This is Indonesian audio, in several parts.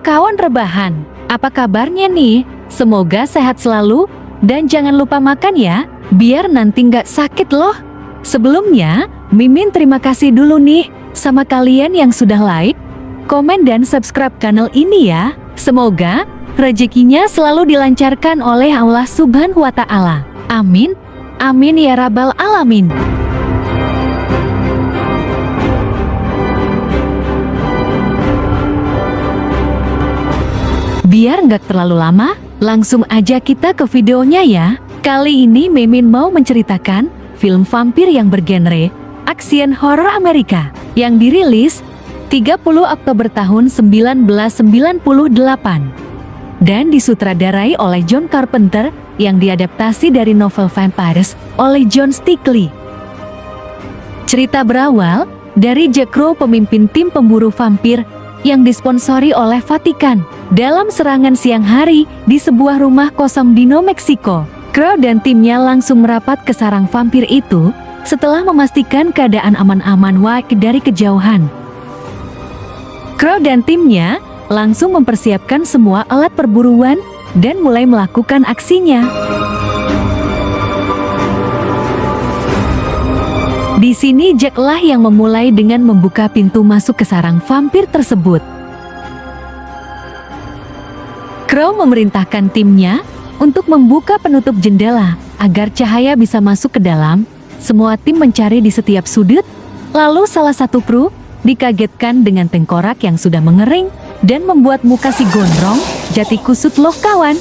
kawan rebahan, apa kabarnya nih? Semoga sehat selalu, dan jangan lupa makan ya, biar nanti nggak sakit loh. Sebelumnya, Mimin terima kasih dulu nih, sama kalian yang sudah like, komen dan subscribe channel ini ya. Semoga, rezekinya selalu dilancarkan oleh Allah Subhanahu wa Ta'ala. Amin, amin ya Rabbal Alamin. Biar nggak terlalu lama, langsung aja kita ke videonya ya. Kali ini Mimin mau menceritakan film vampir yang bergenre action horror Amerika yang dirilis 30 Oktober tahun 1998 dan disutradarai oleh John Carpenter yang diadaptasi dari novel Vampires oleh John Stickley. Cerita berawal dari Jack Crow, pemimpin tim pemburu vampir yang disponsori oleh Vatikan dalam serangan siang hari di sebuah rumah kosong di New Mexico. Crow dan timnya langsung merapat ke sarang vampir itu setelah memastikan keadaan aman-aman dari kejauhan. Crow dan timnya langsung mempersiapkan semua alat perburuan dan mulai melakukan aksinya. Di sini Jack lah yang memulai dengan membuka pintu masuk ke sarang vampir tersebut. Crow memerintahkan timnya untuk membuka penutup jendela agar cahaya bisa masuk ke dalam. Semua tim mencari di setiap sudut, lalu salah satu kru dikagetkan dengan tengkorak yang sudah mengering dan membuat muka si gondrong jadi kusut loh kawan.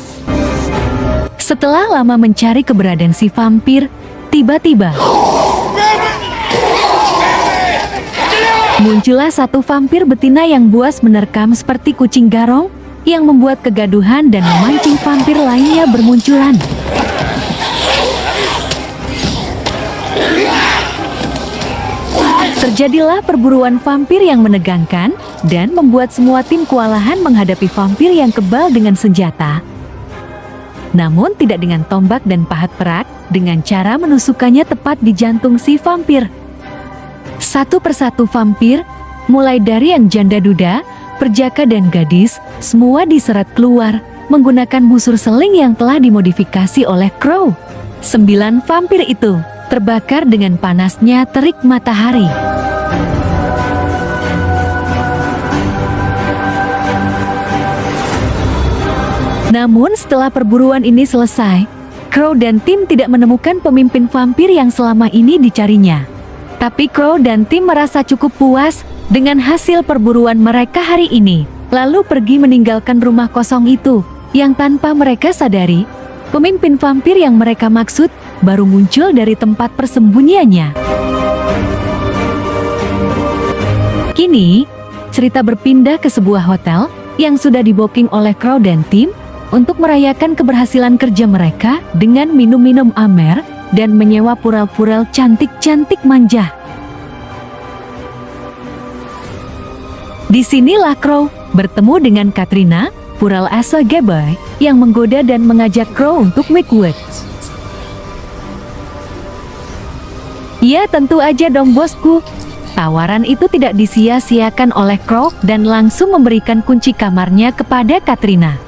Setelah lama mencari keberadaan si vampir, tiba-tiba muncullah satu vampir betina yang buas menerkam seperti kucing garong yang membuat kegaduhan dan memancing vampir lainnya bermunculan. Terjadilah perburuan vampir yang menegangkan dan membuat semua tim kewalahan menghadapi vampir yang kebal dengan senjata. Namun tidak dengan tombak dan pahat perak, dengan cara menusukannya tepat di jantung si vampir. Satu persatu vampir, mulai dari yang janda duda, perjaka dan gadis, semua diseret keluar menggunakan busur seling yang telah dimodifikasi oleh Crow. 9 vampir itu terbakar dengan panasnya terik matahari. Namun setelah perburuan ini selesai, Crow dan tim tidak menemukan pemimpin vampir yang selama ini dicarinya. Tapi Crow dan tim merasa cukup puas dengan hasil perburuan mereka hari ini, lalu pergi meninggalkan rumah kosong itu, yang tanpa mereka sadari, pemimpin vampir yang mereka maksud baru muncul dari tempat persembunyiannya. Kini, cerita berpindah ke sebuah hotel yang sudah di-booking oleh Crow dan tim untuk merayakan keberhasilan kerja mereka dengan minum-minum amer dan menyewa pura-pura cantik-cantik manja. Disinilah Crow bertemu dengan Katrina, Pural Asa Gabay, yang menggoda dan mengajak Crow untuk make work. Ya tentu aja dong bosku. Tawaran itu tidak disia-siakan oleh Crow dan langsung memberikan kunci kamarnya kepada Katrina.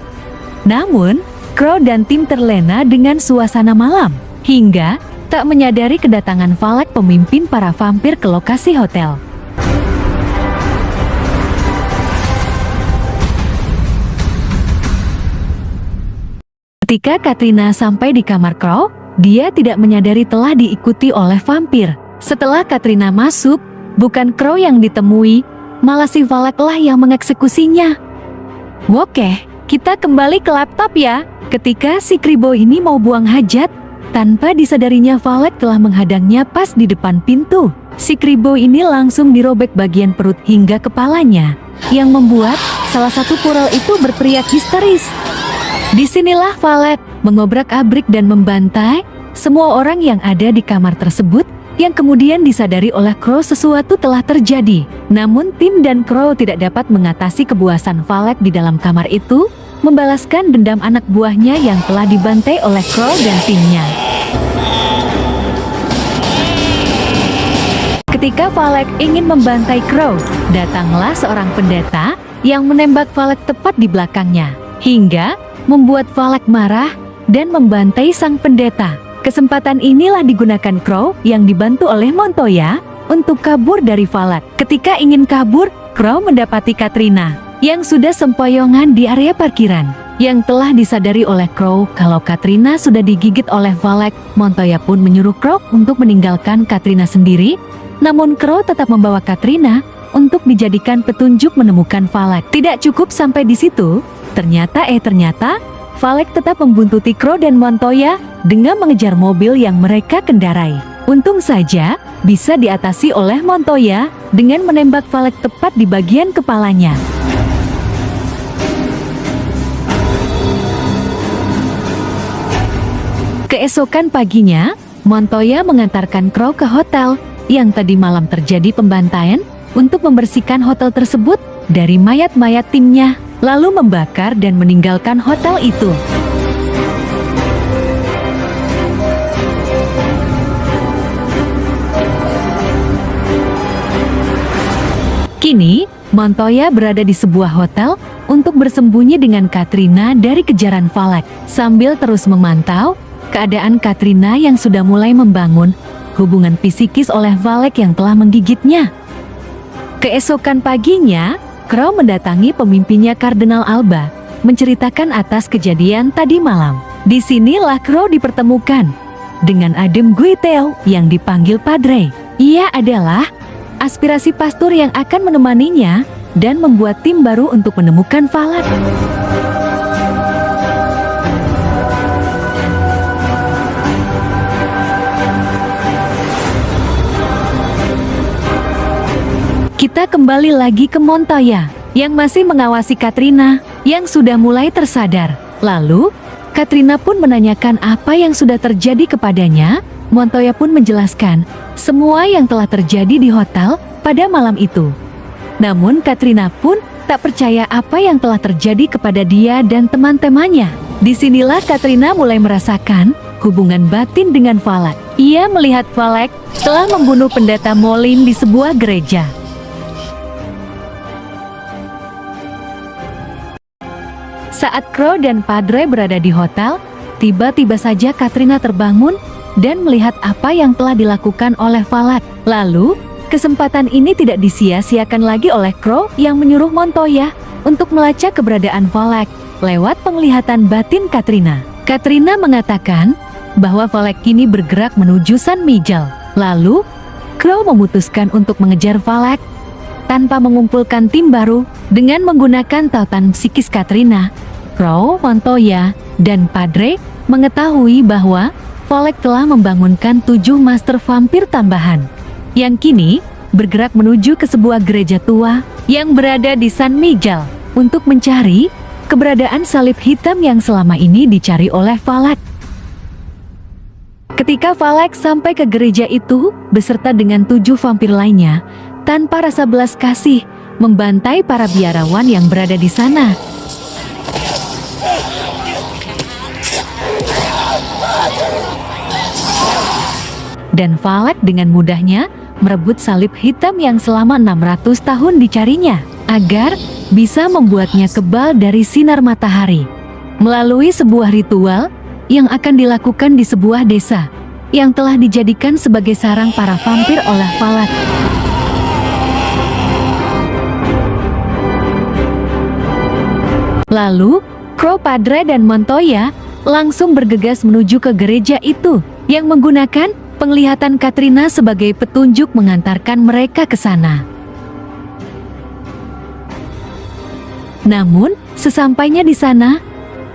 Namun, Crow dan tim terlena dengan suasana malam, hingga tak menyadari kedatangan Valak, pemimpin para vampir, ke lokasi hotel. Ketika Katrina sampai di kamar Crow, dia tidak menyadari telah diikuti oleh vampir. Setelah Katrina masuk, bukan Crow yang ditemui, malah si Valak lah yang mengeksekusinya. Oke, kita kembali ke laptop ya. Ketika si Kribo ini mau buang hajat, tanpa disadarinya Valak telah menghadangnya pas di depan pintu. Si Kribo ini langsung dirobek bagian perut hingga kepalanya, yang membuat salah satu Pural itu berteriak histeris. Disinilah Valak mengobrak-abrik dan membantai semua orang yang ada di kamar tersebut, yang kemudian disadari oleh Crow sesuatu telah terjadi. Namun tim dan Crow tidak dapat mengatasi kebuasan Valak di dalam kamar itu, membalaskan dendam anak buahnya yang telah dibantai oleh Crow dan timnya. Ketika Valak ingin membantai Crow, datanglah seorang pendeta yang menembak Valak tepat di belakangnya, hingga membuat Valak marah dan membantai sang pendeta. Kesempatan inilah digunakan Crow yang dibantu oleh Montoya untuk kabur dari Valak. Ketika ingin kabur, Crow mendapati Katrina yang sudah sempoyongan di area parkiran. Yang telah disadari oleh Crow kalau Katrina sudah digigit oleh Valak, Montoya pun menyuruh Crow untuk meninggalkan Katrina sendiri. Namun Crow tetap membawa Katrina untuk dijadikan petunjuk menemukan Valak. Tidak cukup sampai di situ, ternyata Valak tetap membuntuti Crow dan Montoya dengan mengejar mobil yang mereka kendarai. Untung saja bisa diatasi oleh Montoya dengan menembak Valak tepat di bagian kepalanya. Keesokan paginya, Montoya mengantarkan Crow ke hotel yang tadi malam terjadi pembantaian untuk membersihkan hotel tersebut dari mayat-mayat timnya, lalu membakar dan meninggalkan hotel itu. Kini, Montoya berada di sebuah hotel untuk bersembunyi dengan Katrina dari kejaran Valak, sambil terus memantau keadaan Katrina yang sudah mulai membangun hubungan psikis oleh Valak yang telah menggigitnya. Keesokan paginya, Crow mendatangi pemimpinnya Kardinal Alba, menceritakan atas kejadian tadi malam. Disinilah Crow dipertemukan dengan Adem Guiteo yang dipanggil Padre. Ia adalah aspirasi pastor yang akan menemaninya dan membuat tim baru untuk menemukan Valak. Kita kembali lagi ke Montoya yang masih mengawasi Katrina yang sudah mulai tersadar. Lalu, Katrina pun menanyakan apa yang sudah terjadi kepadanya. Montoya pun menjelaskan semua yang telah terjadi di hotel pada malam itu. Namun Katrina pun tak percaya apa yang telah terjadi kepada dia dan teman-temannya. Disinilah Katrina mulai merasakan hubungan batin dengan Valak. Ia melihat Valak telah membunuh pendeta Molin di sebuah gereja. Saat Crow dan Padre berada di hotel, tiba-tiba saja Katrina terbangun dan melihat apa yang telah dilakukan oleh Valak. Lalu, kesempatan ini tidak disia-siakan lagi oleh Crow yang menyuruh Montoya untuk melacak keberadaan Valak lewat penglihatan batin Katrina. Katrina mengatakan bahwa Valak kini bergerak menuju San Miguel. Lalu, Crow memutuskan untuk mengejar Valak tanpa mengumpulkan tim baru dengan menggunakan tautan psikis Katrina. Crow, Montoya, dan Padre mengetahui bahwa Valak telah membangunkan 7 master vampir tambahan yang kini bergerak menuju ke sebuah gereja tua yang berada di San Miguel untuk mencari keberadaan salib hitam yang selama ini dicari oleh Valak. Ketika Valak sampai ke gereja itu beserta dengan 7 vampir lainnya, tanpa rasa belas kasih membantai para biarawan yang berada di sana. Dan Valak dengan mudahnya merebut salib hitam yang selama 600 tahun dicarinya, agar bisa membuatnya kebal dari sinar matahari. Melalui sebuah ritual yang akan dilakukan di sebuah desa, yang telah dijadikan sebagai sarang para vampir oleh Valak. Lalu, Crow, Padre, dan Montoya langsung bergegas menuju ke gereja itu, yang menggunakan penglihatan Katrina sebagai petunjuk mengantarkan mereka ke sana. Namun, sesampainya di sana,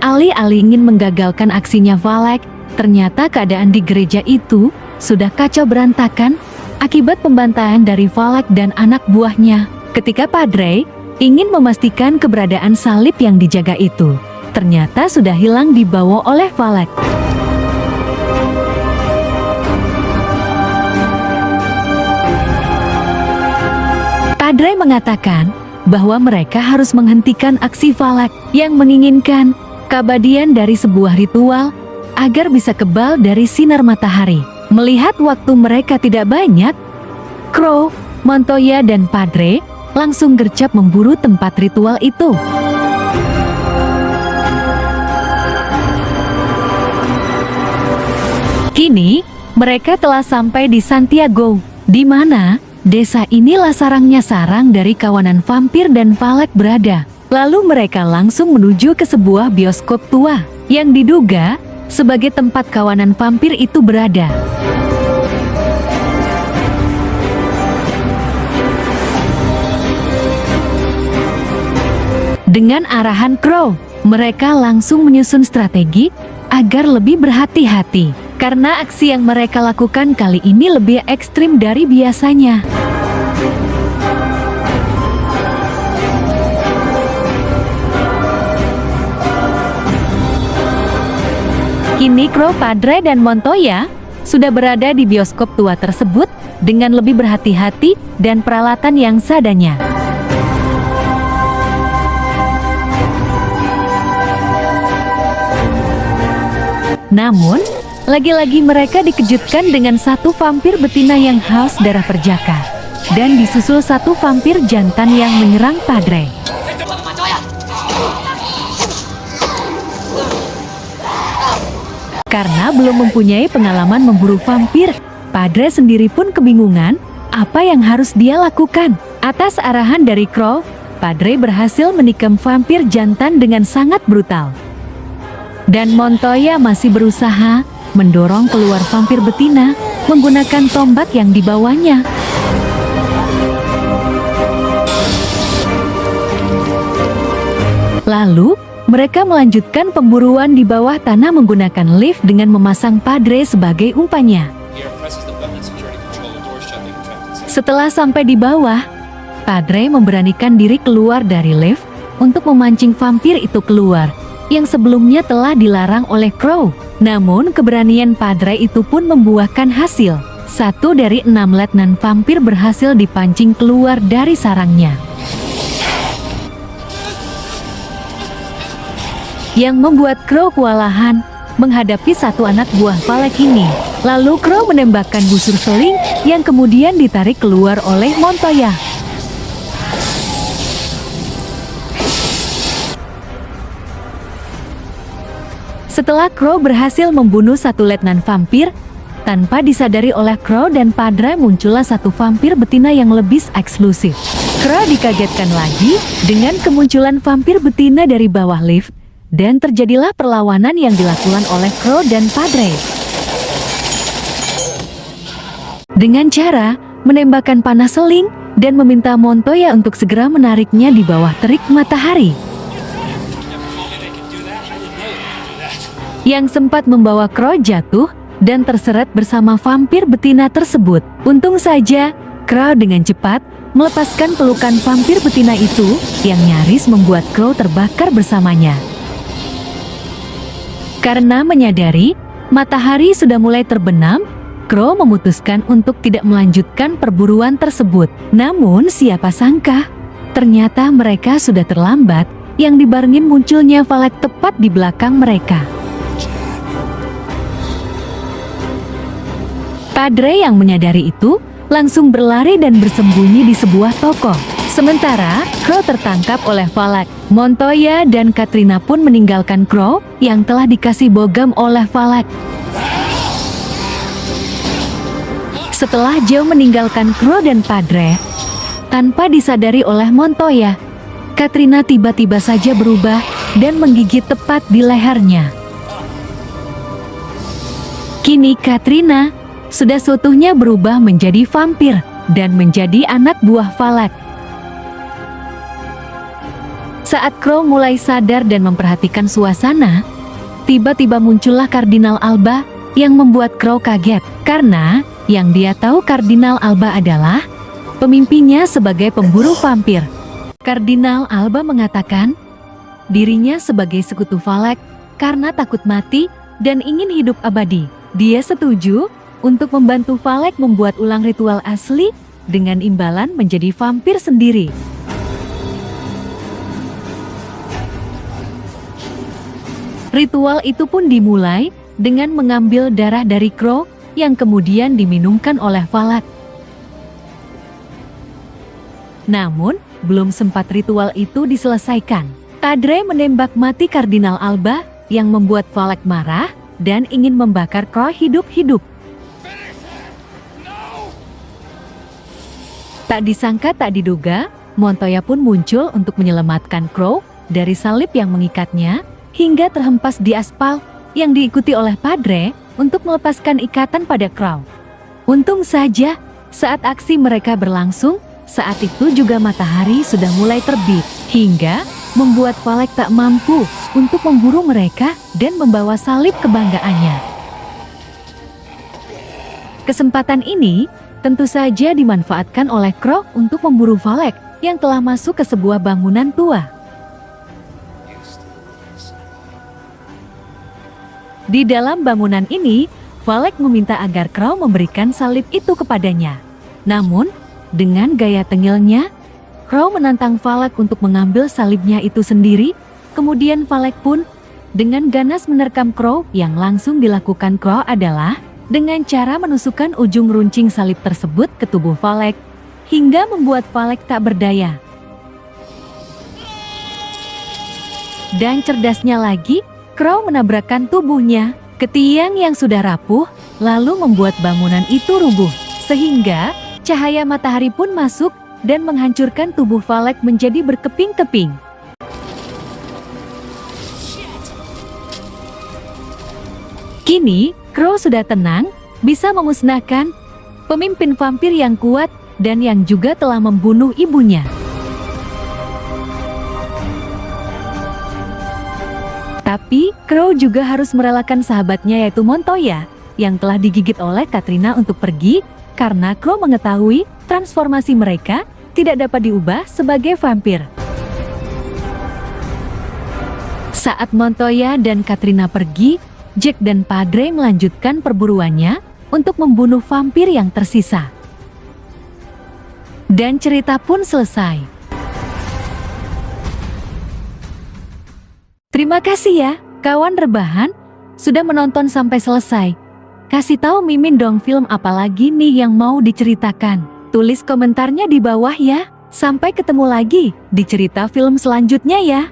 alih-alih ingin menggagalkan aksinya Valak, ternyata keadaan di gereja itu sudah kacau berantakan akibat pembantaian dari Valak dan anak buahnya. Ketika Padre ingin memastikan keberadaan salib yang dijaga itu, ternyata sudah hilang dibawa oleh Valak. Padre mengatakan bahwa mereka harus menghentikan aksi Valak yang menginginkan keabadian dari sebuah ritual agar bisa kebal dari sinar matahari. Melihat waktu mereka tidak banyak, Crow, Montoya, dan Padre langsung gercep memburu tempat ritual itu. Kini, mereka telah sampai di Santiago, di mana desa inilah sarangnya sarang dari kawanan vampir dan Valak berada. Lalu mereka langsung menuju ke sebuah bioskop tua, yang diduga sebagai tempat kawanan vampir itu berada. Dengan arahan Crow, mereka langsung menyusun strategi agar lebih berhati-hati, karena aksi yang mereka lakukan kali ini lebih ekstrim dari biasanya. Kini Crow, Padre, dan Montoya sudah berada di bioskop tua tersebut dengan lebih berhati-hati dan peralatan yang seadanya. Namun, lagi-lagi mereka dikejutkan dengan satu vampir betina yang haus darah perjaka, dan disusul satu vampir jantan yang menyerang Padre. Karena belum mempunyai pengalaman memburu vampir, Padre sendiri pun kebingungan apa yang harus dia lakukan. Atas arahan dari Crow, Padre berhasil menikam vampir jantan dengan sangat brutal. Dan Montoya masih berusaha mendorong keluar vampir betina menggunakan tombak yang dibawanya. Lalu, mereka melanjutkan pemburuan di bawah tanah menggunakan lift dengan memasang Padre sebagai umpannya. Setelah sampai di bawah, Padre memberanikan diri keluar dari lift untuk memancing vampir itu keluar, yang sebelumnya telah dilarang oleh Crow. Namun keberanian Padre itu pun membuahkan hasil. 1 dari 6 letnan vampir berhasil dipancing keluar dari sarangnya, yang membuat Crow kewalahan menghadapi satu anak buah Valak ini. Lalu Crow menembakkan busur seling yang kemudian ditarik keluar oleh Montoya. Setelah Crow berhasil membunuh satu letnan vampir, tanpa disadari oleh Crow dan Padre muncullah satu vampir betina yang lebih eksklusif. Crow dikagetkan lagi dengan kemunculan vampir betina dari bawah lift, dan terjadilah perlawanan yang dilakukan oleh Crow dan Padre. Dengan cara menembakkan panah seling dan meminta Montoya untuk segera menariknya di bawah terik matahari, yang sempat membawa Crow jatuh dan terseret bersama vampir betina tersebut. Untung saja, Crow dengan cepat melepaskan pelukan vampir betina itu yang nyaris membuat Crow terbakar bersamanya. Karena menyadari matahari sudah mulai terbenam, Crow memutuskan untuk tidak melanjutkan perburuan tersebut. Namun siapa sangka, ternyata mereka sudah terlambat, yang dibarengin munculnya Valak tepat di belakang mereka. Padre yang menyadari itu langsung berlari dan bersembunyi di sebuah toko. Sementara Crow tertangkap oleh Valak. Montoya dan Katrina pun meninggalkan Crow yang telah dikasih bogam oleh Valak. Setelah jauh meninggalkan Crow dan Padre, tanpa disadari oleh Montoya, Katrina tiba-tiba saja berubah dan menggigit tepat di lehernya. Kini Katrina sudah seutuhnya berubah menjadi vampir dan menjadi anak buah Valak. Saat Crow mulai sadar dan memperhatikan suasana, tiba-tiba muncullah Kardinal Alba yang membuat Crow kaget, karena yang dia tahu Kardinal Alba adalah pemimpinnya sebagai pemburu vampir. Kardinal Alba mengatakan dirinya sebagai sekutu Valak karena takut mati dan ingin hidup abadi. Dia setuju untuk membantu Valak membuat ulang ritual asli dengan imbalan menjadi vampir sendiri. Ritual itu pun dimulai dengan mengambil darah dari Crow yang kemudian diminumkan oleh Valak. Namun, belum sempat ritual itu diselesaikan, Padre menembak mati Kardinal Alba yang membuat Valek marah dan ingin membakar Crow hidup-hidup. Tak disangka tak diduga, Montoya pun muncul untuk menyelamatkan Crow dari salib yang mengikatnya hingga terhempas di aspal yang diikuti oleh Padre untuk melepaskan ikatan pada Crow. Untung saja, saat aksi mereka berlangsung, saat itu juga matahari sudah mulai terbit, hingga membuat Valek tak mampu untuk memburu mereka dan membawa salib kebanggaannya. Kesempatan ini tentu saja dimanfaatkan oleh Crow untuk memburu Valek yang telah masuk ke sebuah bangunan tua. Di dalam bangunan ini, Valek meminta agar Crow memberikan salib itu kepadanya. Namun, dengan gaya tengilnya, Crow menantang Valek untuk mengambil salibnya itu sendiri. Kemudian Valek pun dengan ganas menerkam Crow. Yang langsung dilakukan Crow adalah dengan cara menusukkan ujung runcing salib tersebut ke tubuh Valek, hingga membuat Valek tak berdaya. Dan cerdasnya lagi, Crow menabrakkan tubuhnya ke tiang yang sudah rapuh, lalu membuat bangunan itu rubuh, sehingga cahaya matahari pun masuk dan menghancurkan tubuh Valek menjadi berkeping-keping. Kini, Crow sudah tenang, bisa memusnahkan pemimpin vampir yang kuat dan yang juga telah membunuh ibunya. Tapi, Crow juga harus merelakan sahabatnya yaitu Montoya, yang telah digigit oleh Katrina untuk pergi, karena Crow mengetahui transformasi mereka tidak dapat diubah sebagai vampir. Saat Montoya dan Katrina pergi, Jack dan Padre melanjutkan perburuannya untuk membunuh vampir yang tersisa. Dan cerita pun selesai. Terima kasih ya, kawan rebahan, sudah menonton sampai selesai. Kasih tahu Mimin dong film apa lagi nih yang mau diceritakan. Tulis komentarnya di bawah ya. Sampai ketemu lagi di cerita film selanjutnya ya.